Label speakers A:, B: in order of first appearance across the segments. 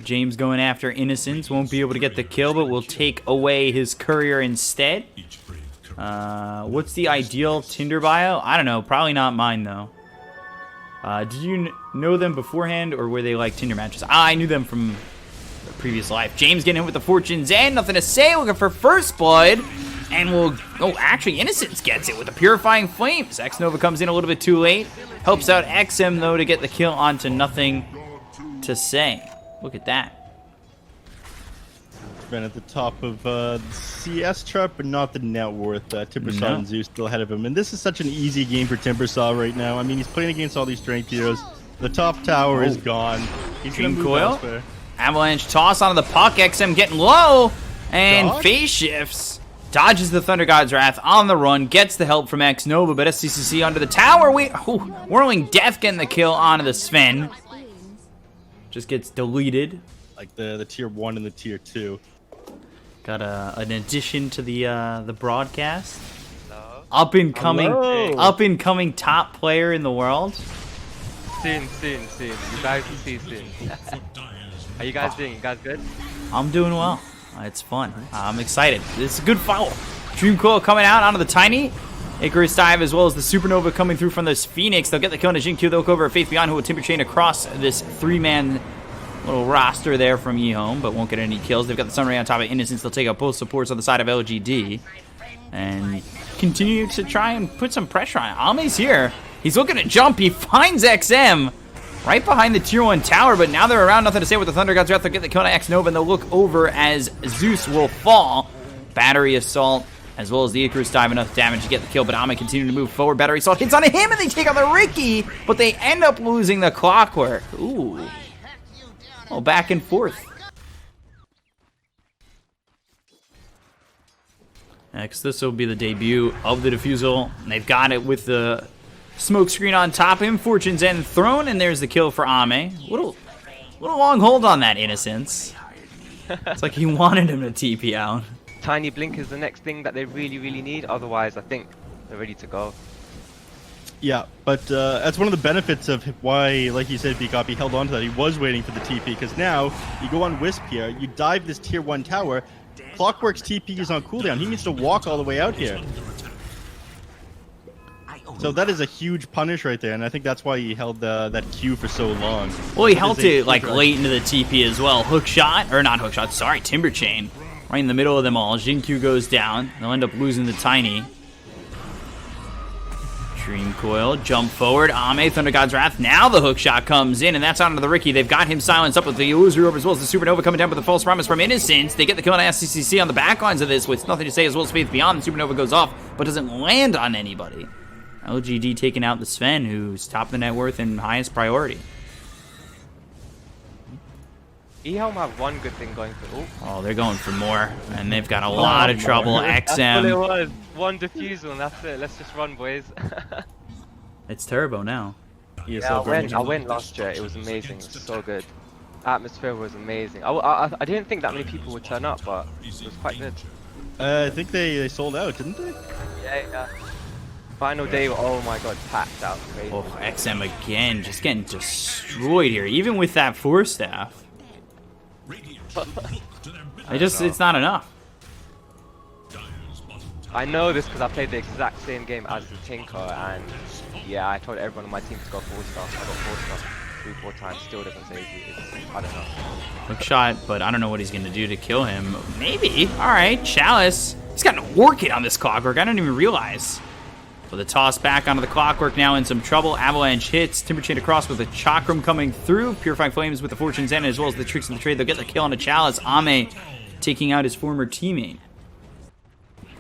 A: James going after Innocence. Won't be able to get the kill, but will take away his courier instead. What's the ideal Tinder bio? I don't know. Probably not mine, though. Did you know them beforehand, or were they like Tinder matches? I knew them from the previous life. James getting hit with the Fortune's End. Nothing to say. Looking for first blood. And we'll... Oh, actually, Innocence gets it with the Purifying Flames. X-Nova comes in a little bit too late. Helps out XM, though, to get the kill onto Nothing to Say. Look at that.
B: Been at the top of the CS chart, but not the net worth. Timbersaw and Zeus still ahead of him. And this is such an easy game for Timbersaw right now. I mean, he's playing against all these strength heroes. The top tower is gone. He's going to move elsewhere.
A: Avalanche toss onto the puck. XM getting low. And phase shifts. Dodges the Thunder God's Wrath on the run. Gets the help from X-Nova, but SCCC onto the tower. Whirling Death getting the kill onto the Sven. Just gets deleted.
B: Like the tier 1 and the tier 2.
A: Got an addition to the broadcast.
C: Hello?
A: Up and coming top player in the world.
C: Soon. You guys will see soon. How you guys doing? You guys good?
A: I'm doing well. It's fun. I'm excited. It's a good foul. Dream Coil coming out onto the Tiny. Icarus Dive as well as the Supernova coming through from this Phoenix. They'll get the kill on Jin Q. They'll go over Faith Beyond, who will Timber Chain across this 3-man little roster there from EHOME, but won't get any kills. They've got the Sunray on top of Innocence. They'll take out both supports on the side of LGD and continue to try and put some pressure on it. Ame's here. He's looking to jump. He finds XM right behind the tier 1 tower, but now they're around. Nothing to say with the Thunder God's Wrath. They'll get the kill on X-Nova, and they'll look over as Zeus will fall. Battery Assault, as well as the Icarus Dive, enough damage to get the kill, but Ame continuing to move forward. Battery Assault hits on him, and they take out the Ricky, but they end up losing the Clockwork. Ooh. Oh, back and forth. Next, this will be the debut of the Diffusal. They've got it with the smoke screen on top of him. Fortune's End thrown, and there's the kill for Ame. Little long hold on that Innocence. It's like he wanted him to TP out.
C: Tiny Blink is the next thing that they really need. Otherwise, I think they're ready to go.
B: Yeah, but that's one of the benefits of why, like you said, Peacock, he held on to that. He was waiting for the TP, because now you go on Wisp here, you dive this tier 1 tower, Clockwork's TP is on cooldown. He needs to walk all the way out here. So that is a huge punish right there, and I think that's why he held that Q for so long.
A: Well, he held it like late into the TP as well. Hook shot, or not hook shot, sorry, Timber Chain. Right in the middle of them all. Jin Q goes down. They'll end up losing the Tiny. Dream Coil, jump forward. Ame, Thunder God's Wrath. Now the hook shot comes in, and that's onto the Ricky. They've got him silenced up with the Illusory Orb as well as the Supernova coming down with the False Promise from Innocence. They get the kill on SCCC on the backlines of this with Nothing to Say as well as Faith Beyond. The Supernova goes off, but doesn't land on anybody. LGD taking out the Sven, who's top of the net worth and highest priority.
C: EHOME have one good thing going for...
A: Oh, they're going for more, and they've got a lot of trouble. XM.
C: That's what it was. One Diffusal, and that's it. Let's just run, boys.
A: It's turbo now.
C: Yeah, I went last year. It was amazing. It was so good. Atmosphere was amazing. I didn't think that many people would turn up, but it was quite good.
B: I think they sold out, didn't they?
C: Yeah. Final day, oh my god, packed out. Crazy.
A: Oh, XM again, just getting destroyed here, even with that Force Staff. It's not enough.
C: I know this because I played the exact same game as the Tinker, and yeah, I told everyone on my team to go 4-star. I got 4-star 3-4 times, still doesn't save you. I don't know.
A: Hook shot, but I don't know what he's going to do to kill him. Maybe. Alright, Chalice. He's got an Orchid on this Clockwork, I didn't even realize. With a toss back onto the Clockwork, now in some trouble. Avalanche hits. Timber Chain across with a Chakram coming through. Purifying Flames with the Fortune's End as well as the Tricks of the Trade. They'll get the kill on a Chalice. Ame taking out his former teammate.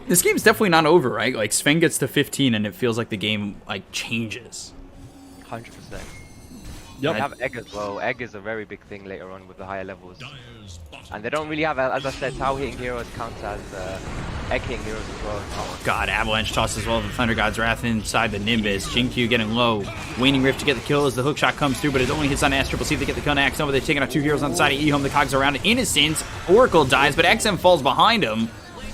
A: This game's definitely not over, right? Like, Sven gets to 15 and it feels like the game, like, changes.
C: 100%.
B: Yep.
C: They have Egg as well. Egg is a very big thing later on with the higher levels. And they don't really have, as I said, tower hitting heroes count as egg hitting heroes as well.
A: Oh god, Avalanche toss as well. The Thunder God's Wrath inside the Nimbus. Jinkyu getting low. Waning Rift to get the kill as the hook shot comes through, but it only hits on SCCC. They get the kill on X-Nova. They're taking out 2 heroes on the side of EHOME. The cogs are around. Innocence. Oracle dies, but XM falls behind him.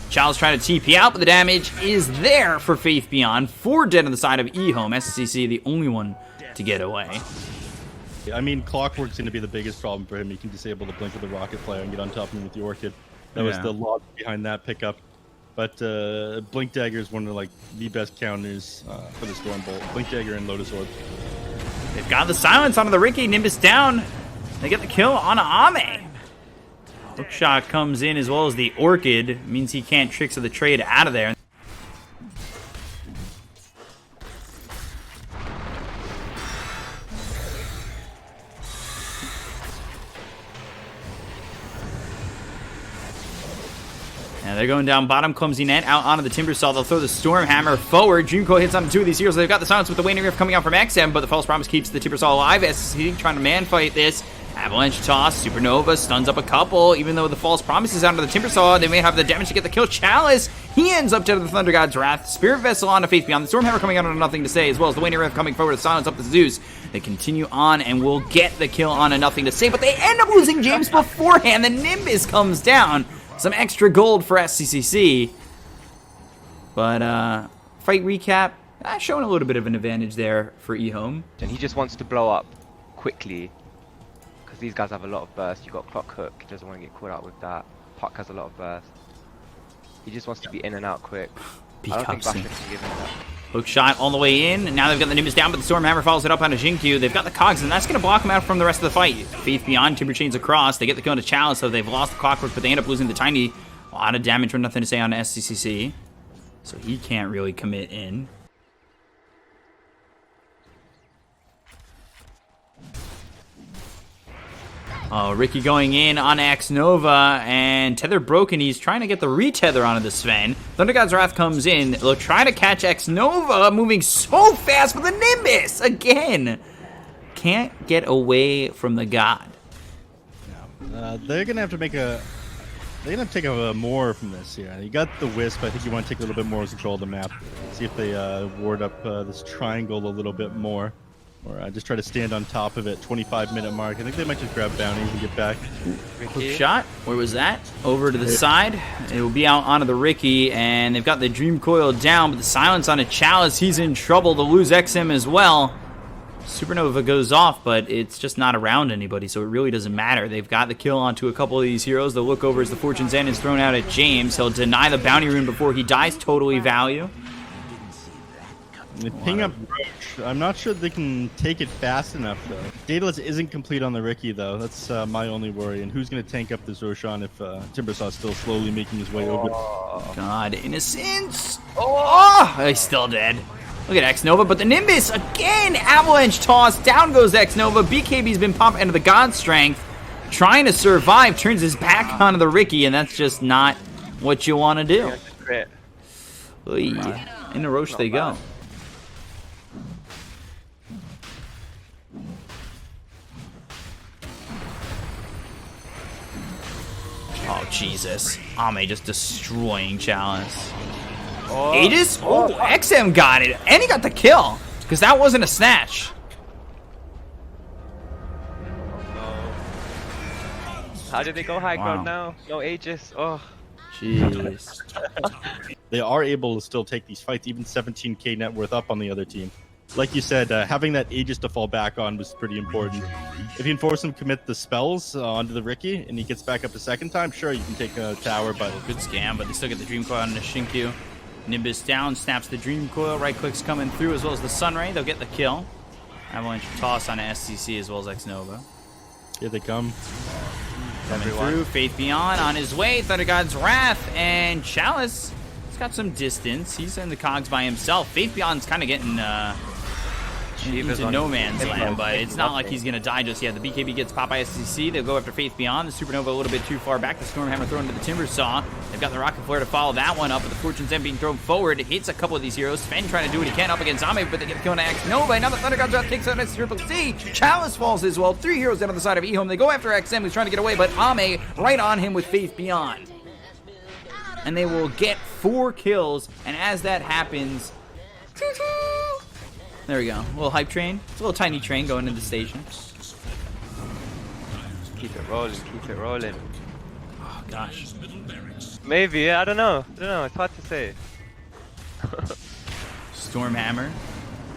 A: Child's trying to TP out, but the damage is there for Faith Beyond. 4 dead on the side of EHOME. SCCC the only one to get away.
B: I mean, Clockwork's going to be the biggest problem for him. He can disable the blink of the rocket flare and get on top of him with the Orchid. That was the logic behind that pickup. But Blink Dagger is one of like the best counters for the Stormbolt. Blink Dagger and Lotus Orb.
A: They've got the silence onto the Ricky. Nimbus down. They get the kill on EHOME. Hookshot comes in as well as the Orchid. Means he can't Tricks of the Trade out of there. Now they're going down bottom. Clumsy Net out onto the Timbersaw. They'll throw the Stormhammer forward. Dreamcoil hits on 2 of these heroes. They've got the silence with the Waning Rift coming out from XM, but the False Promise keeps the Timbersaw alive. SCC trying to man fight this. Avalanche toss. Supernova stuns up a couple. Even though the False Promise is out of the Timbersaw, they may have the damage to get the kill. Chalice, he ends up dead to the Thunder God's Wrath. Spirit Vessel onto Faith Beyond. The Stormhammer coming out on Nothing to Say, as well as the Waning Rift coming forward to silence up the Zeus. They continue on and will get the kill on a Nothing to Say, but they end up losing James beforehand. The Nimbus comes down. Some extra gold for SCCC. But, fight recap, showing a little bit of an advantage there for EHOME.
C: And he just wants to blow up quickly. Because these guys have a lot of burst. You got Clock Hook, he doesn't want to get caught out with that. Puck has a lot of burst. He just wants to be in and out quick. I don't think Basher can give him that.
A: Hook shot all the way in, and now they've got the Nimbus down, but the Stormhammer follows it up onto Jinkyu. They've got the Cogs, and that's going to block them out from the rest of the fight. Faith Beyond, Timber Chains across. They get the kill into Chalice, so they've lost the Clockwork, but they end up losing the Tiny. A lot of damage for Nothing to Say on SCCC, so he can't really commit in. Oh, Ricky going in on X Nova, and Tether broken. He's trying to get the retether onto the Sven. Thunder God's Wrath comes in. They'll try to catch X Nova, moving so fast with the Nimbus again. Can't get away from the God.
B: They're gonna have to make a. They're gonna have to take a more from this here. You got the Wisp. I think you want to take a little bit more control of the map. See if they ward up this triangle a little bit more. Or just try to stand on top of it. 25-minute mark. I think they might just grab bounties and get back.
A: Quick shot. Where was that? Over to the side. It will be out onto the Ricky, and they've got the Dream Coil down, but the silence on a Chalice. He's in trouble. They'll lose XM as well. Supernova goes off, but it's just not around anybody, so it really doesn't matter. They've got the kill onto a couple of these heroes. They'll look over as the Fortune's End is thrown out at James. He'll deny the bounty rune before he dies. Totally value.
B: They ping up Roach. I'm not sure they can take it fast enough, though. Daedalus isn't complete on the Ricky, though. That's my only worry. And who's going to tank up this Roshan if Timbersaw's still slowly making his way over?
A: God, Innocence! Oh, he's still dead. Look at X Nova, but the Nimbus again! Avalanche toss, down goes X Nova. BKB's been pumped into the God Strength, trying to survive, turns his back onto the Ricky, and that's just not what you want to do. Into Roche they go. Oh, Jesus. EHOME just destroying Chalice. Aegis? Oh, XM got it. And he got the kill. Because that wasn't a snatch.
C: How did they go high ground now? No Aegis. Oh.
A: Jeez.
B: They are able to still take these fights, even 17k net worth up on the other team. Like you said, having that Aegis to fall back on was pretty important. If you can force him to commit the spells onto the Ricky, and he gets back up a second time, sure, you can take a tower, but...
A: Good scam, but they still get the Dream Coil on the Shinkyu. Nimbus down, snaps the Dream Coil, right clicks coming through, as well as the Sunray. They'll get the kill. Avalanche toss on SCC, as well as X Nova.
B: Here they come.
A: Coming through, Faith Beyond on his way, Thunder God's Wrath, and Chalice. He's got some distance. He's in the cogs by himself. Faith Beyond's kind of getting... into no man's land, but it's not like he's gonna die just yet. The BKB gets popped by SCC. They'll go after Faith Beyond. The Supernova a little bit too far back. The Stormhammer thrown into the Timbersaw. They've got the Rocket Flare to follow that one up, but the Fortune's End being thrown forward. It hits a couple of these heroes. Sven trying to do what he can up against EHOME, but they get the kill on X Nova. Now the Thunder God's Wrath takes out SCC. Chalice falls as well. 3 heroes down on the side of EHOME. They go after XM, who's trying to get away, but EHOME right on him with Faith Beyond. And they will get 4 kills, and as that happens... There we go. A little hype train. It's a little tiny train going into the station.
C: Keep it rolling, keep it rolling.
A: Oh, gosh.
C: Maybe, I don't know. It's hard to say.
A: Stormhammer.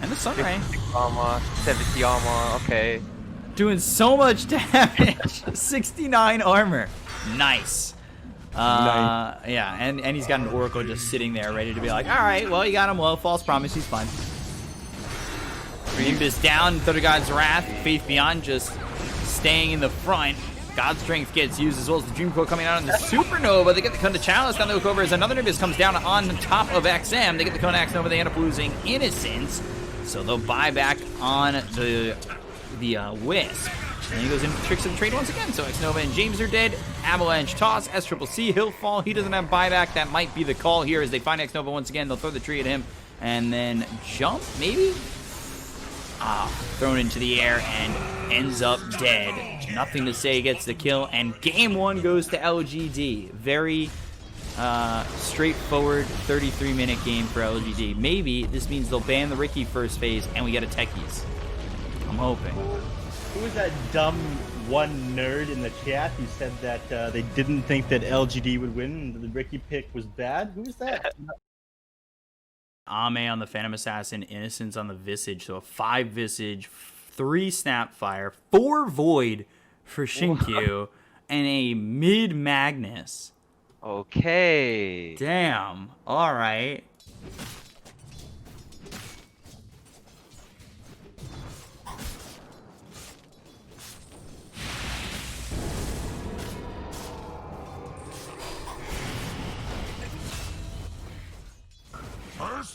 A: And the Sunray.
C: 60 armor, 70 armor, okay.
A: Doing so much damage. 69 armor. Nice. Yeah, and he's got an Oracle just sitting there ready to be like, alright, well, you got him low. False promise, he's fine. Nimbus down, Thunder God's Wrath. Faith Beyond just staying in the front. God's Strength gets used as well as the Dream Coil coming out on the Supernova. They get the Cone to Chalice. Down the look over as another Nimbus comes down on top of XM. They get the Cone to X Nova. They end up losing Innocence. So they'll buy back on the Wisp. And he goes in for Tricks of the Trade once again. So X Nova and James are dead. Avalanche toss. SCCC, he'll fall. He doesn't have buyback. That might be the call here as they find X Nova once again. They'll throw the tree at him and then jump, maybe? Thrown into the air and ends up dead. Nothing to say gets the kill, and game one goes to LGD. Very straightforward 33-minute game for LGD. Maybe this means they'll ban the Ricky first phase and we get a Techies. I'm hoping.
B: Who was that dumb one nerd in the chat who said that they didn't think that LGD would win and the Ricky pick was bad? Who was that?
A: EHOME on the Phantom Assassin, Innocence on the Visage. So a 5 Visage, 3 Snapfire, 4 Void for Shinkyu, and a mid Magnus.
C: Okay.
A: Damn. All right.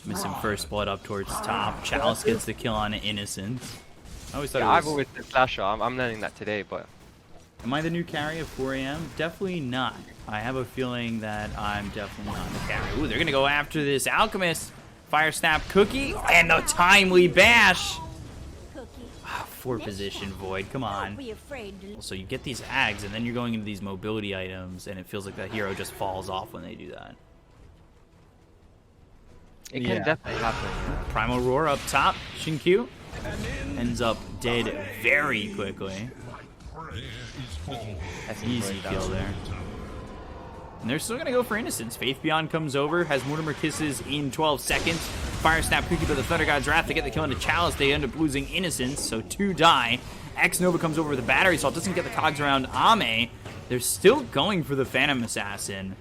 A: Missing first blood up towards top. Chalice gets the kill on Innocence. I always thought
C: Yeah,
A: it
C: I've
A: was...
C: always been Slasher. I'm learning that today, but...
A: Am I the new carry at 4 AM? Definitely not. I have a feeling that I'm definitely not the carry. Ooh, they're going to go after this Alchemist. Fire Snap Cookie. And the timely bash. 4 position Void. Come on. So you get these Ags, and then you're going into these mobility items, and it feels like the hero just falls off when they do that.
C: It can definitely happen. Yeah.
A: Primal Roar up top. Shinkyu ends up dead very quickly. That's an easy kill there. And they're still going to go for Innocence. Faith Beyond comes over, has Mortimer Kisses in 12 seconds. Fire Snap Cookie by the Thunder God's Wrath to get the kill into Chalice. They end up losing Innocence, so 2 die. X Nova comes over with a battery assault, doesn't get the cogs around EHOME. They're still going for the Phantom Assassin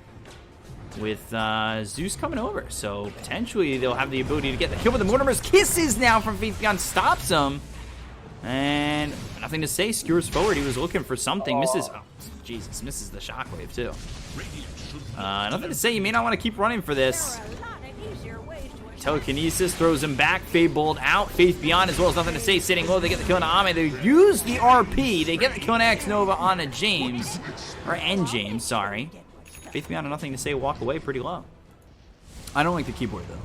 A: with Zeus coming over. So potentially they'll have the ability to get the kill, but the Mortimer's Kisses now from Faith Beyond stops him. And nothing to say, skewers forward. He was looking for something. Misses, oh, Jesus, misses the shockwave too. Nothing to say, you may not want to keep running for this. Telekinesis throws him back. Fade Bolt out. Faith Beyond as well as nothing to say, sitting low. They get the kill on EHOME. They use the RP. They get the kill on X Nova on a James. Or N James, sorry. Faith Beyond, nothing to say, walk away pretty low. I don't like the keyboard though.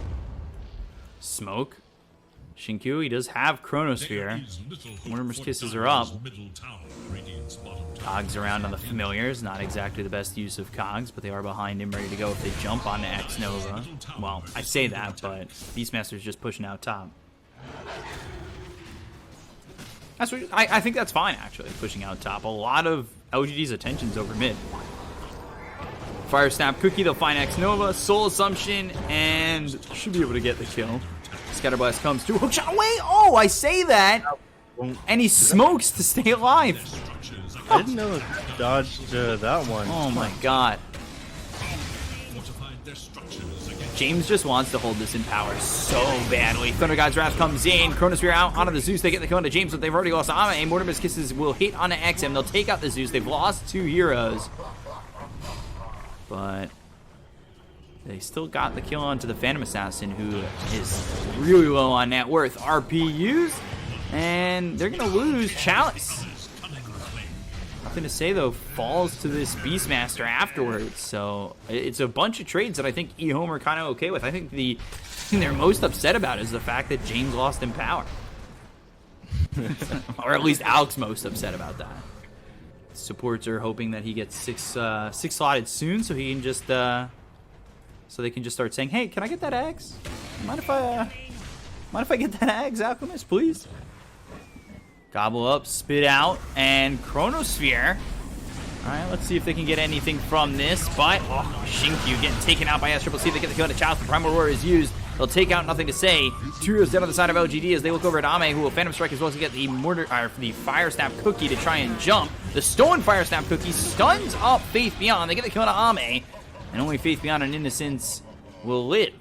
A: Smoke. Shinkyu, he does have Chronosphere. Mortimer's Kisses are up. Cogs around on the Familiars. Not exactly the best use of Cogs, but they are behind him, ready to go if they jump onto X Nova. Well, I say that, but Beastmaster's just pushing out top. That's what, I think that's fine, actually, pushing out top. A lot of LGD's attention's over mid. Fire Snap Cookie, they'll find X Nova, Soul Assumption, and should be able to get the kill. Scatterblast comes through. Hookshot away! Oh, I say that! And he smokes to stay alive.
B: I didn't know it dodged that one.
A: Oh my god. James just wants to hold this in power so badly. Thunder God's Wrath comes in. Chronosphere out onto the Zeus. They get the kill onto James, but they've already lost EHOME. Mortimer's Kisses will hit onto XM. They'll take out the Zeus. They've lost 2 heroes. But they still got the kill onto the Phantom Assassin, who is really low on net worth. RP used, and they're going to lose Chalice. Nothing to say, though, falls to this Beastmaster afterwards. So it's a bunch of trades that I think EHOME are kind of okay with. I think the thing they're most upset about is the fact that James lost in power. Or at least Alex most upset about that. Supports are hoping that he gets six slotted soon, so he can just so they can just start saying, "Hey, can I get that axe? Mind if I get that axe, Alchemist, please?" Gobble up, spit out, and Chronosphere. All right, let's see if they can get anything from this. But Shinkyu getting taken out by SCCC. They get the kill on the Chalice. The Primal Roar is used. They'll take out Nothing to Say. 2 heroes down on the side of LGD as they look over at Ame, who will Phantom Strike as well as get the the Fire Snap Cookie to try and jump. The stolen Fire Snap Cookie stuns up Faith Beyond. They get the kill on Ame, and only Faith Beyond and Innocence will live.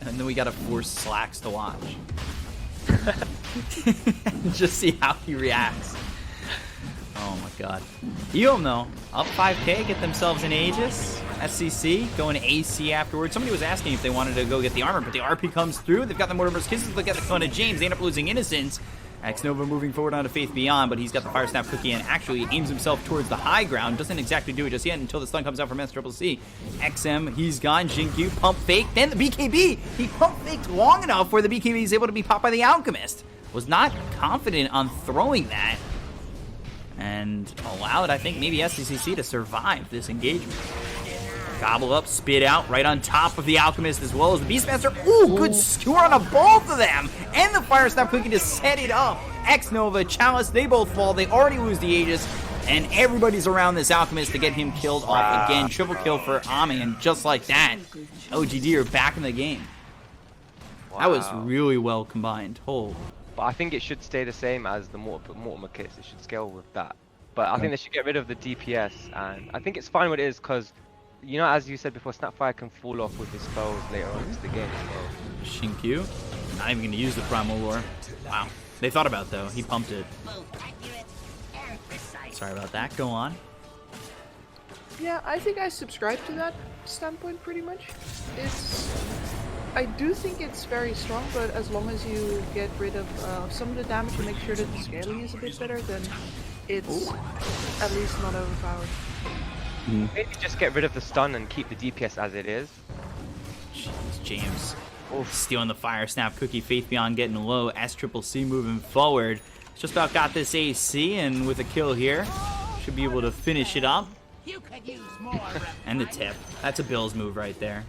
A: And then we gotta force Slacks to watch. Just see how he reacts. Oh my god. EHOME though, up 5k, get themselves an Aegis. SCC, going AC afterwards. Somebody was asking if they wanted to go get the armor, but the RP comes through. They've got the Mortimer's Kisses, they'll get the Kona James. They end up losing Innocence. X-Nova moving forward onto Faith Beyond, but he's got the Fire Snap Cookie and actually aims himself towards the high ground. Doesn't exactly do it just yet until the stun comes out from SCC. XM, he's gone. Jinkyu, pump fake. Then the BKB, he pump faked long enough where the BKB is able to be popped by the Alchemist. Was not confident on throwing that. And allowed, I think, maybe SCC to survive this engagement. Gobble up, spit out, right on top of the Alchemist as well as the Beastmaster. Ooh, good skewer on both of them. And the Fire Snap Cookie to set it up. X-Nova, Chalice, they both fall. They already lose the Aegis. And everybody's around this Alchemist to get him killed off again. Triple kill for Ame, and just like that, LGD are back in the game. Wow. That was really well combined. Oh.
C: But I think it should stay the same as the Mortimer Kiss. It should scale with that. But I think they should get rid of the DPS, and I think it's fine what it is because, you know, as you said before, Snapfire can fall off with his spells later on in the game. So.
A: Shinkyu, not even going to use the Primal Roar. Wow. They thought about it, though. He pumped it. Sorry about that. Go on.
D: Yeah, I think I subscribe to that standpoint pretty much. I do think it's very strong, but as long as you get rid of some of the damage and make sure that the scaling is a bit better, then it's at least not overpowered.
C: Maybe just get rid of the stun and keep the DPS as it is.
A: Jeez, James. Stealing the Fire Snap Cookie. Faith Beyond getting low. SCC moving forward. Just about got this AC, and with a kill here, should be able to finish it up. And the tip. That's a Bills move right there.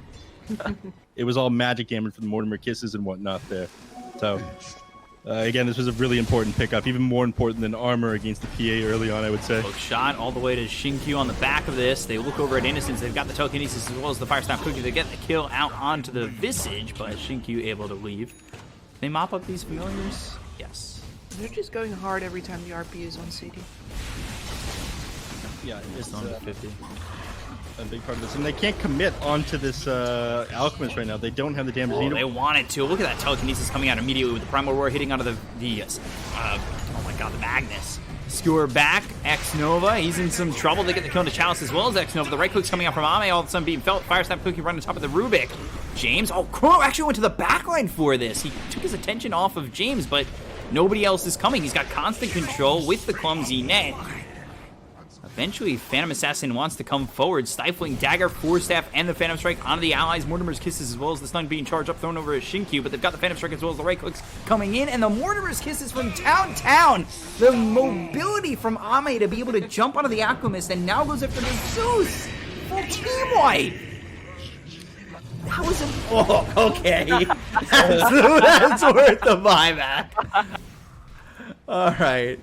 B: It was all magic damage for the Mortimer Kisses and whatnot there. So, again, this was a really important pickup, even more important than armor against the PA early on, I would say.
A: Hook shot all the way to Shinkyu on the back of this. They look over at Innocence. They've got the telekinesis as well as the Fire Snap Cookie. They get the kill out onto the Visage, but Shinkyu able to leave. They mop up these familiars? Yes.
D: They're just going hard every time the RP is on CD.
B: Yeah, it's
A: on 50.
B: A big part of this, and they can't commit onto this Alchemist right now. They don't have the damage needed.
A: They wanted to. Look at that telekinesis coming out immediately with the Primal Roar hitting onto the oh my god, the Magnus. Skewer back, X-Nova, he's in some trouble. They get the kill into Chalice as well as X-Nova. The right click's coming out from Ame, all of a sudden being felt. Fire Snap Cookie running on top of the Rubik. James, Crow actually went to the backline for this. He took his attention off of James, but nobody else is coming. He's got constant control with the clumsy net. Eventually, Phantom Assassin wants to come forward, stifling Dagger, Force Staff, and the Phantom Strike onto the allies. Mortimer's Kisses as well as the stun being charged up, thrown over as Shinkyu, but they've got the Phantom Strike as well as the right clicks coming in, and the Mortimer's Kisses from downtown. The mobility from Ame to be able to jump onto the Alchemist, and now goes after the Zeus. Full team wipe. That was okay. That's worth the buyback. All right.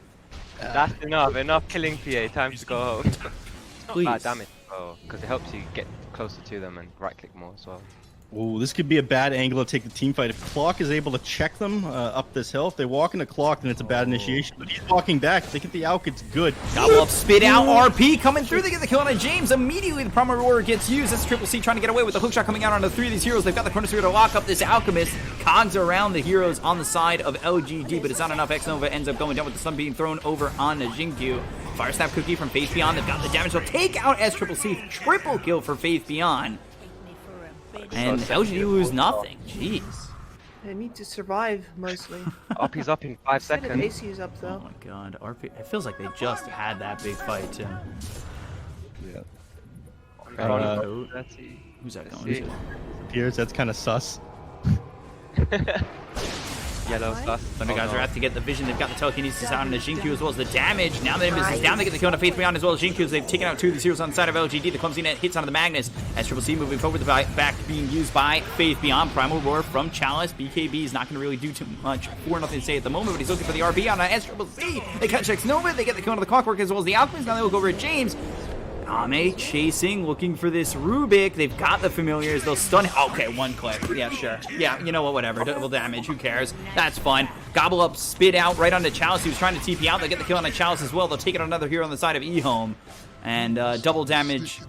C: That's enough killing PA, time to go home. It's not
A: Please.
C: bad damage though, because it helps you get closer to them and right click more as well.
B: Oh, this could be a bad angle to take the team fight. If Clock is able to check them up this hill, if they walk into Clock, then it's a bad initiation. But he's walking back. If they get the Alk, it's good.
A: Gobble up, spit out, RP coming through. They get the kill on James. Immediately, the Primal Roar gets used. That's SCC trying to get away with the hookshot coming out onto 3 of these heroes. They've got the Chronosphere to lock up this Alchemist. Cogs around the heroes on the side of LGD, but it's not enough. X-Nova ends up going down with the stun being thrown over on Jinkyu. Fire Snap Cookie from Faith Beyond. They've got the damage. They'll take out SCC. Triple kill for Faith Beyond. And LGD lose nothing. Jeez.
D: They need to survive, mostly.
C: RP's up in 5 seconds.
D: AC is up,
A: Oh
D: though.
A: my god. RP. It feels like they just had that big fight, too.
B: Yeah.
A: Who's that going to?
B: Piers, that's kind of sus.
C: Yellow stuff.
A: Thunder Guys are out to get the vision. They've got the telekinesis out on the Jinkyu as well as the damage. Now the Nimbus is down. They get the kill on Faith Beyond as well as Jinkyu. They've taken out 2 of the heroes on the side of LGD. The clumsy net hits onto the Magnus. SCC moving forward. The back being used by Faith Beyond. Primal Roar from Chalice. BKB is not going to really do too much for Nothing to Say at the moment, but he's looking for the RP on SCC. They catch X-Nova. They get the kill on the Clockwork as well as the Alchemist. Now they look over at James. Ame chasing, looking for this Rubik. They've got the familiars. They'll stun him. Okay, one click. Yeah, sure. Yeah, you know what? Whatever. Double damage. Who cares? That's fun. Gobble up, spit out right onto Chalice. He was trying to TP out. They'll get the kill on the Chalice as well. They'll take it on another hero on the side of EHOME. And double damage.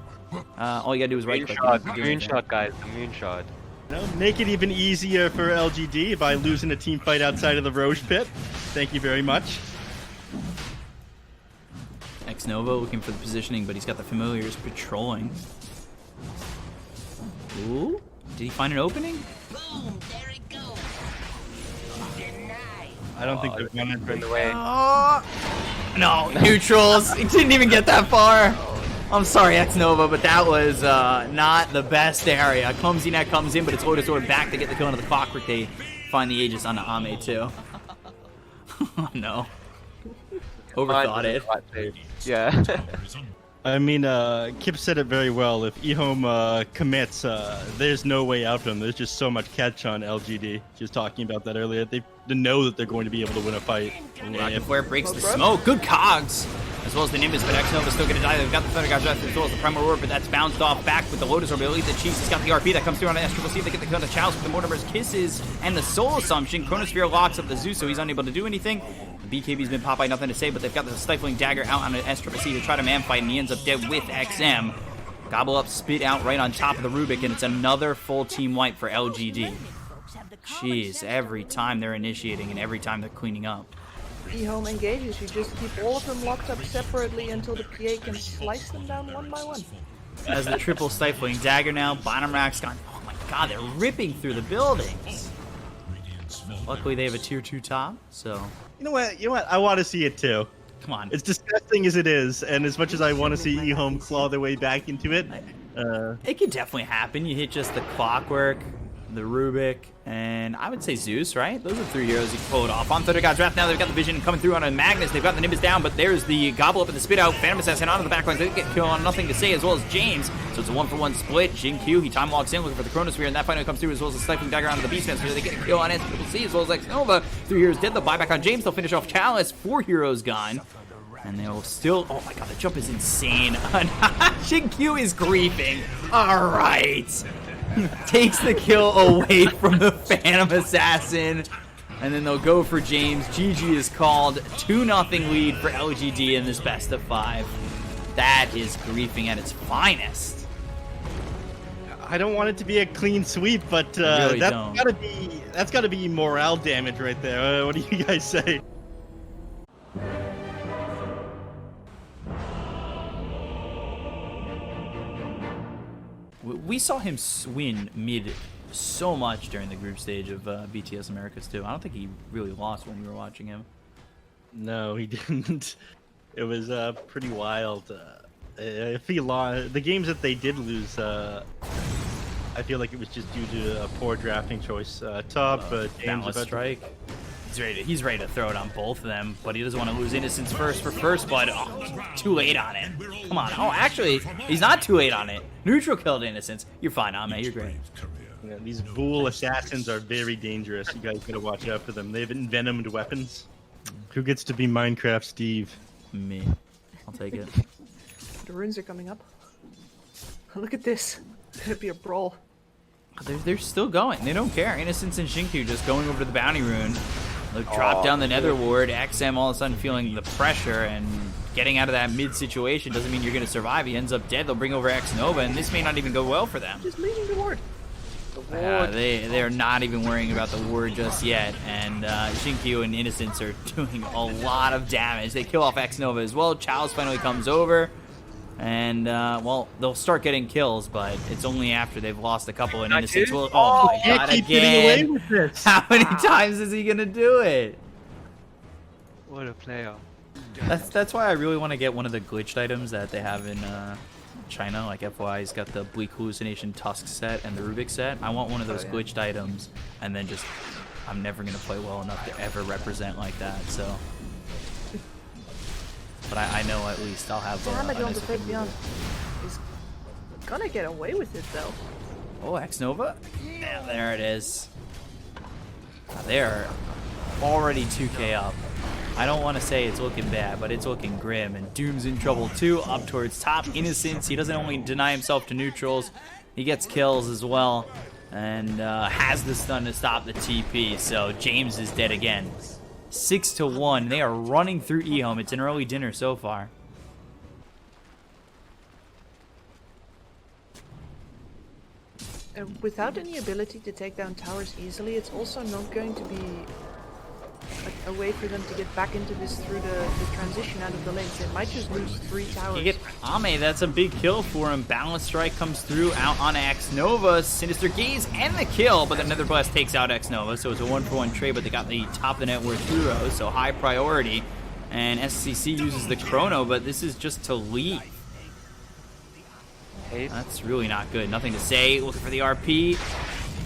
A: All you gotta do is right click.
C: Moonshot, guys. The moonshot.
B: Make it even easier for LGD by losing a team fight outside of the Roche pit. Thank you very much.
A: Nova looking for the positioning, but he's got the familiars patrolling. Ooh, did he find an opening?
E: Boom, there it goes. Denied.
B: I don't think they're running
C: In the way.
A: No, neutrals. He didn't even get that far. I'm sorry, X-Nova, but that was not the best area. Clumsy Net comes in, but it's Lotus Orb back to get the kill into the Clockwork. They find the Aegis on the Ame, too. Oh, no. Overthought it.
C: Yeah.
B: I mean, Kip said it very well. If EHOME commits, there's no way out for them. There's just so much catch on LGD. She was talking about that earlier. They know that they're going to be able to win a fight.
A: Rocket Flare breaks the smoke. Good cogs. As well as the Nimbus, but X-Nova's still going to die. They've got the Thunder God's Wrath as well as the Primal Orb, but that's bounced off back with the Lotus Orb. Elite the Chiefs has got the RP that comes through on an SCC. They get the kill on the Chalice with the Mortimer's Kisses and the Soul Assumption. Chronosphere locks up the Zeus, so he's unable to do anything. The BKB's been Popeye, nothing to say, but they've got the Stifling Dagger out on an SCC to try to man fight, and he ends up dead with XM. Gobble up, spit out right on top of the Rubik, and it's another full team wipe for LGD. Jeez, every time they're initiating and every time they're cleaning up.
D: EHOME engages, you just keep all of them locked up separately until the PA can slice them down one by one.
A: As the triple Stifling Dagger now, bottom rack's gone. Oh my god, they're ripping through the buildings. Luckily they have a tier 2 top, so...
B: You know what? I want to see it too.
A: Come on.
B: As disgusting as it is, and as much as I want to see EHOME claw their way back into it,
A: It could definitely happen. You hit just the Clockwork, the Rubik, and I would say Zeus, right? Those are 3 heroes you can pull it off. On Thunder God's Wrath now, they've got the Vision coming through on a Magnus. They've got the Nimbus down, but there's the Gobble Up and the Spit Out. Phantom Assassin onto the backlines. They get killed on Nothing to Say, as well as James. So it's a 1-for-1 split. Jin Q, he time walks in looking for the Chronosphere, and that finally comes through, as well as the Stifling Dagger onto the Beastmaster. They get a kill on SCC, as well as X-Nova. 3 heroes dead. The buyback on James. They'll finish off Chalice. 4 heroes gone. And they'll still... Oh my god, the jump is insane. Jin Q is griefing. All right. Takes the kill away from the Phantom Assassin. And then they'll go for James. GG is called. 2-0 lead for LGD in this best of 5. That is griefing at its finest.
B: I don't want it to be a clean sweep, but
A: really
B: that's gotta be morale damage right there. What do you guys say?
A: We saw him win mid so much during the group stage of BTS Americas too. I don't think he really lost when we were watching him.
B: No, he didn't. It was pretty wild. If he lost, the games that they did lose, I feel like it was just due to a poor drafting choice. James
A: Boundless Strike. He's ready to throw it on both of them, but he doesn't want to lose Innocence first for first blood. Oh, too late on it. Come on. Oh, actually, he's not too late on it. Neutral killed Innocence. You're fine, Ame. You're great.
B: Yeah, these Ghoul assassins are very dangerous. You guys gotta watch out for them. They have envenomed weapons. Who gets to be Minecraft Steve?
A: Me. I'll take it.
D: The runes are coming up. Look at this. It's gonna be a brawl.
A: They're still going. They don't care. Innocence and Shinku just going over to the bounty rune. They'll drop down the Nether Ward. XM all of a sudden feeling the pressure and getting out of that mid situation doesn't mean you're going to survive. He ends up dead. They'll bring over X-Nova, and this may not even go well for them.
D: Just leaving the ward. The ward.
A: They're not even worrying about the ward just yet. And Shinku and Innocence are doing a lot of damage. They kill off X-Nova as well. Chalice finally comes over. And, well, they'll start getting kills, but it's only after they've lost a couple and Innocence will... Oh my god,
B: keep getting away
A: again!
B: with this.
A: How many times is he gonna do it?
C: What a player.
A: That's why I really want to get one of the glitched items that they have in China. Like FYI's got the Bleak Hallucination Tusk set and the Rubik set. I want one of those glitched items, and then just... I'm never gonna play well enough to ever represent like that, so... But I know at least I'll have
D: Damage on the Beyond. He's gonna get away with it though.
A: Oh, X-Nova? Yeah, there it is. They're already 2k up. I don't want to say it's looking bad, but it's looking grim. And Doom's in trouble too, up towards top. Innocence, he doesn't only deny himself to neutrals, he gets kills as well. And has the stun to stop the TP. So James is dead again. 6-1. They are running through EHOME. It's an early dinner so far.
D: Without any ability to take down towers easily, it's also not going to be a way for them to get back into this through the transition out of the lanes. They might just lose 3 towers.
A: You get Ame, that's a big kill for him. Balance Strike comes through out on X-Nova. Sinister Gaze and the kill, but the Nether Blast takes out X-Nova, so it's a 1-for-1 trade, but they got the top of the net worth hero, so high priority. And SCC uses the Chrono, but this is just to leave. That's really not good. Nothing to say. Looking for the RP.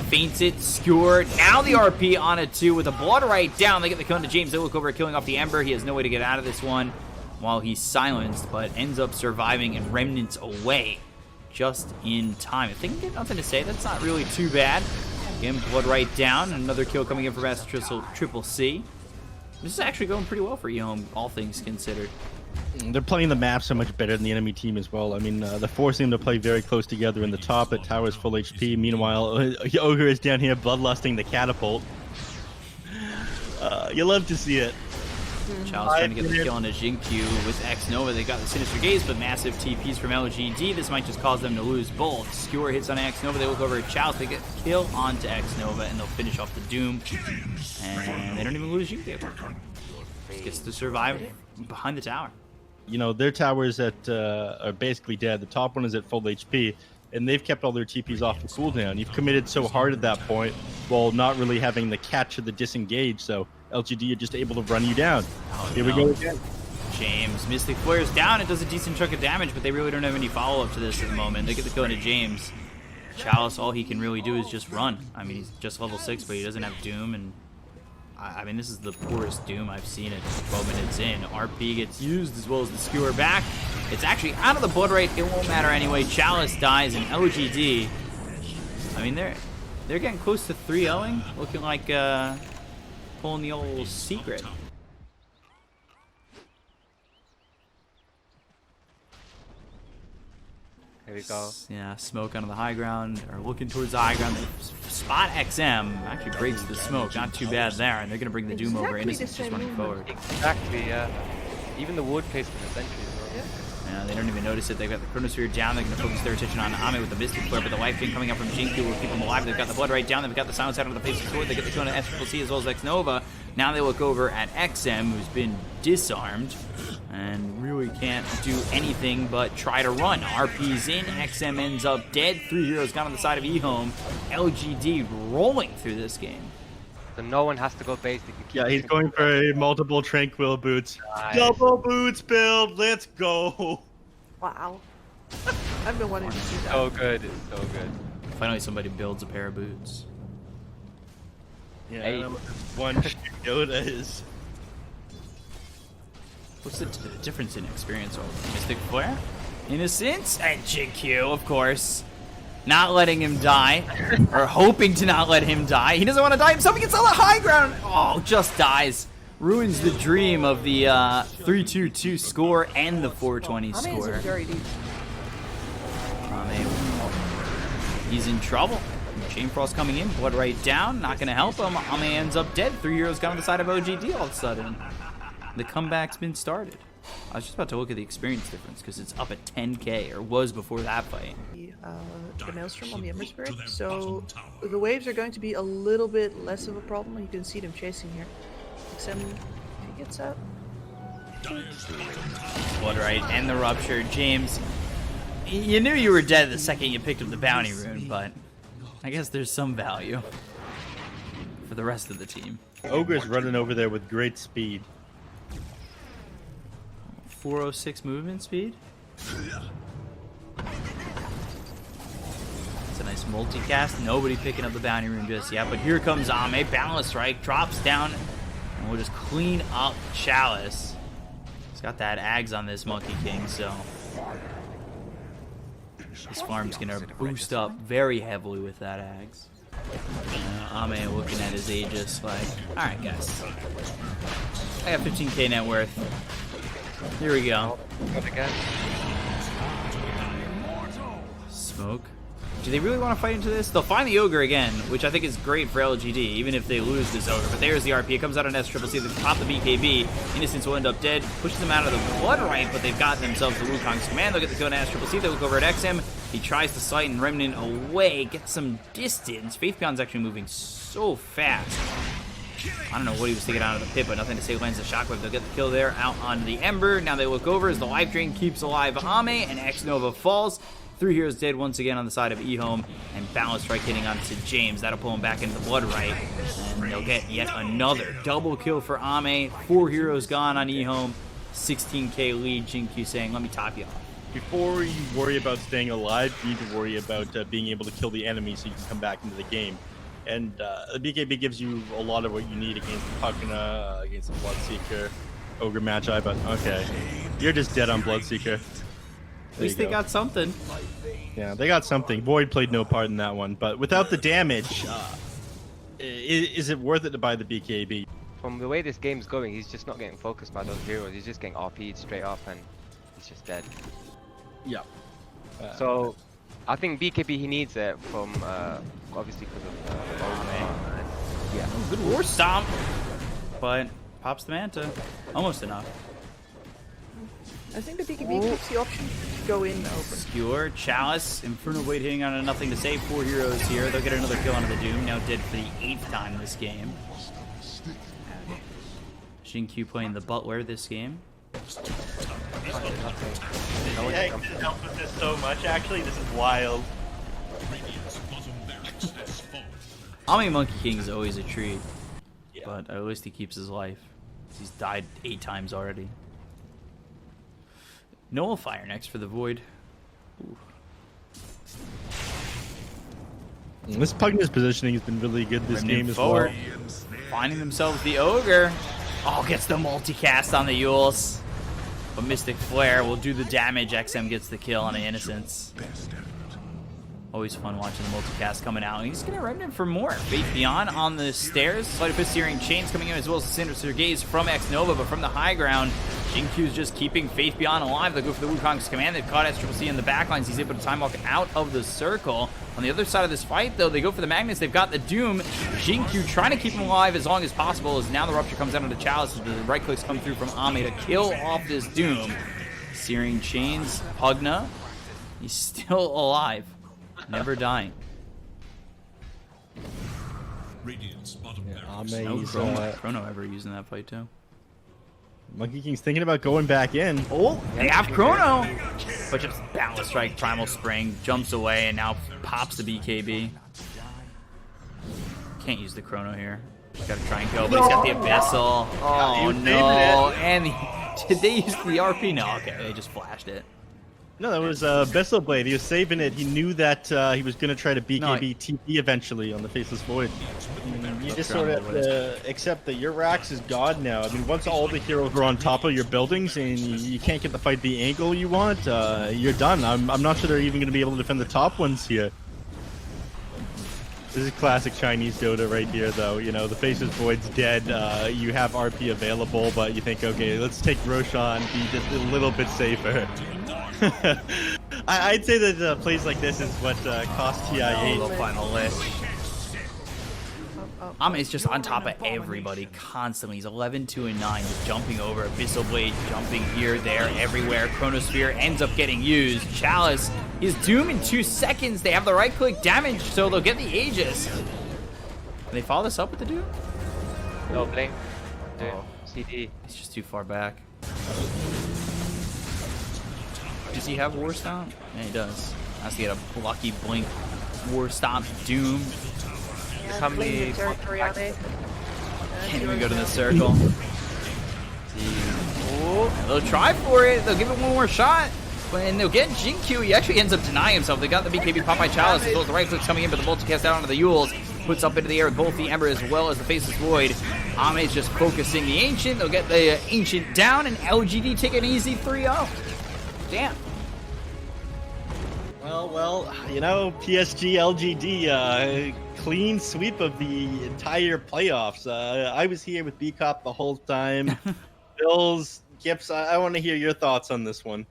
A: Faints it. Skewer. Now the RP on it too with a blood right down. They get the cone to James. They look over, killing off the Ember. He has no way to get out of this one while he's silenced, but ends up surviving and remnants away just in time. If they can get nothing to say, that's not really too bad. Again, blood right down. Another kill coming in for Master Triple C. This is actually going pretty well for EHOME, all things considered.
B: They're playing the map so much better than the enemy team as well. I mean, they're forcing them to play very close together in the top. At tower's full HP. Meanwhile, Ogre is down here bloodlusting the catapult. You love to see it.
A: Child's trying to get the kill on a Jinkyu with X-Nova. They got the Sinister Gaze, but massive TPs from LGD. This might just cause them to lose both. Skewer hits on X-Nova. They look over at Chalice. They get kill onto X-Nova, and they'll finish off the Doom. And they don't even lose Jinkyu. Just gets to survive behind the tower.
B: You know, their towers are basically dead. The top one is at full HP, and they've kept all their TPs off the cooldown. You've committed so hard at that point while not really having the catch of the disengage, so LGD are just able to run you down.
A: Oh,
B: Here we go again.
A: James. Mystic Flare's down. It does a decent chunk of damage, but they really don't have any follow-up to this at the moment. They get the kill into James. Chalice, all he can really do is just run. I mean, he's just level 6, but he doesn't have Doom, and I mean, this is the poorest Doom I've seen it 12 minutes in. RP gets used as well as the Skewer back. It's actually out of the blood rate. It won't matter anyway. Chalice dies, and LGD, I mean, they're getting close to 3-0ing. Looking like pulling the old secret.
C: Here we go.
A: Yeah, smoke onto the high ground, or looking towards the high ground. They spot XM, actually breaks the smoke. Not too bad there, and they're going to bring the Doom over. Innocence just running forward.
C: Exactly, yeah. Even the ward placement is entry as well.
A: Yeah, they don't even notice it. They've got the Chronosphere down. They're going to focus their attention on Ame with the Mystic Flare, but the Life King coming up from Jinkyu will keep them alive. They've got the blood right down. They've got the silence out of the face of the sword. They get the kill on SCC as well as X-Nova. Now they look over at XM, who's been disarmed and really can't do anything but try to run. RP's in. XM ends up dead. 3 heroes gone on the side of EHOME. LGD rolling through this game.
C: So no one has to go basic.
B: Yeah, he's going for a multiple tranquil boots.
C: Nice.
B: Double boots build. Let's go.
D: Wow. I've been wanting to see that.
C: So good, it's so good.
A: Finally, somebody builds a pair of boots.
B: Yeah,
C: Hey.
B: I don't know what this one Dota is.
A: What's the difference in experience over Mystic Flare? Innocence and Jinkyu, of course. Not letting him die, or hoping to not let him die. He doesn't want to die himself. He gets on the high ground. Oh, just dies. Ruins the dream of the 3-2-2 score and the 420 score.
D: Very deep.
A: He's in trouble. Chain Frost coming in, blood right down. Not going to help him. Ame ends up dead. 3 heroes got on the side of OGD all of a sudden. The comeback's been started. I was just about to look at the experience difference because it's up at 10k, or was before that fight.
D: The Maelstrom on the Ember Spirit, so the waves are going to be a little bit less of a problem. You can see them chasing here. Except if he gets out.
A: Blood right and the Rupture. James, you knew you were dead the second you picked up the bounty rune, but I guess there's some value for the rest of the team.
B: Ogre's running over there with great speed.
A: 406 movement speed. It's a nice multicast. Nobody picking up the bounty rune just yet, but here comes Ame. Balance Strike drops down, and we'll just clean up Chalice. He's got that Ags on this Monkey King, so his farm's gonna boost up very heavily with that Ags. Ame looking at his Aegis like, alright guys. I got 15k net worth. Here we go.
C: Got again.
A: Smoke. Do they really want to fight into this? They'll find the Ogre again, which I think is great for LGD, even if they lose this Ogre. But there's the RP. It comes out on SCCC. They pop the BKB. Innocence will end up dead. Pushes them out of the Blood Right, but they've got themselves the Wukong's command. They'll get the kill on SCCC. They look over at XM. He tries to sight and Remnant away. Gets some distance. Faith Beyond's actually moving so fast. I don't know what he was thinking out of the pit, but nothing to say. Lands the shockwave. They'll get the kill there out onto the Ember. Now they look over as the life drain keeps alive Ame, and X Nova falls. 3 heroes dead once again on the side of EHOME, and Balance Strike hitting onto James. That'll pull him back into the Blood Right, and they'll get yet another double kill for Ame. 4 heroes gone on EHOME. 16k lead. Jinkyu saying, let me top you off.
B: Before you worry about staying alive, you need to worry about being able to kill the enemy so you can come back into the game. And the BKB gives you a lot of what you need against Pakuna, against the Bloodseeker, Ogre Magi, but okay. You're just dead on Bloodseeker.
A: At least they got something.
B: Yeah, they got something. Void played no part in that one, but without the damage, is it worth it to buy the BKB?
C: From the way this game's going, he's just not getting focused by those heroes. He's just getting RP'd straight up, and he's just dead.
B: Yeah.
C: So, I think BKB, he needs it from, obviously because of yeah.
A: Good war stomp, but pops the Manta. Almost enough.
D: I think the BKB keeps the option to go in over.
A: Skewer, Chalice, Inferno Blade hitting on a nothing to save. 4 heroes here. They'll get another kill onto the Doom. Now dead for the 8th time this game. Jinkyu playing the Butler this game.
F: Yeah, I can help with this so much, actually. This is wild.
A: Ame Monkey King is always a treat, but at least he keeps his life. He's died 8 times already. Nullifier next for the Void. Ooh.
B: This Pugna's positioning has been really good this game as
A: forward.
B: well.
A: Finding themselves the Ogre. Oh, gets the multicast on the Yules. But Mystic Flare will do the damage. XM gets the kill on the Innocence. Always fun watching the multicast coming out. And he's going to Remnant for more. Faith Beyond on the stairs. Sleight of Fist Searing Chains coming in, as well as the Sinister Gaze from X Nova. But from the high ground, Jinkyu's just keeping Faith Beyond alive. They go for the Wukong's command. They've caught SCCC in the backlines. He's able to time walk out of the circle. On the other side of this fight, though, they go for the Magnus. They've got the Doom. Jinkyu trying to keep him alive as long as possible, as now the Rupture comes out of the Chalice as the right clicks come through from Ame to kill off this Doom. Searing Chains, Pugna. He's still alive. Never dying. No Chrono ever using that fight too.
B: Monkey King's thinking about going back in.
A: Oh, they have Chrono! But just Balance Strike, Primal Spring, jumps away, and now pops the BKB. Can't use the Chrono here. Just gotta try and go, but he's got the Abyssal. Oh no! And did they use the RP? No, okay, they just flashed it.
B: No, that was Bessel Blade. He was saving it. He knew that he was going to try to BKB TP eventually on the Faceless Void. You just sort of accept that your Rax is God now. I mean, once all the heroes are on top of your buildings and you can't get the fight the angle you want, you're done. I'm not sure they're even going to be able to defend the top ones here. This is classic Chinese Dota right here, though. You know, the Faceless Void's dead. You have RP available, but you think, okay, let's take Roshan, be just a little bit safer. I'd say that plays like this is what cost TI8.
A: They'll find the list. Ame's just on top of everybody constantly. He's 11-2-9, just jumping over. Abyssal Blade jumping here, there, everywhere. Chronosphere ends up getting used. Chalice is Doom in 2 seconds. They have the right click damage, so they'll get the Aegis. Can they follow this up with the Doom?
C: No, blink. Oh. CD.
A: He's just too far back. Does he have War Stomp? Yeah, he does. Has to get a lucky blink. War Stomp, Doom.
D: Yeah,
C: How many
D: territory are they?
A: Can't even go to the circle. Oh, they'll try for it. They'll give it one more shot. And they'll get Jinkyu. He actually ends up denying himself. They got the BKB Popeye Chalice as well as the right clicks coming in, but the multicast out onto the Yules. Puts up into the air with both the Ember as well as the Faceless Void. Ame's just focusing the Ancient. They'll get the Ancient down, and LGD take an easy 3-0. Damn.
B: Well, you know, PSG LGD, clean sweep of the entire playoffs. I was here with B-Cop the whole time. Bills, Gips, I want to hear your thoughts on this one.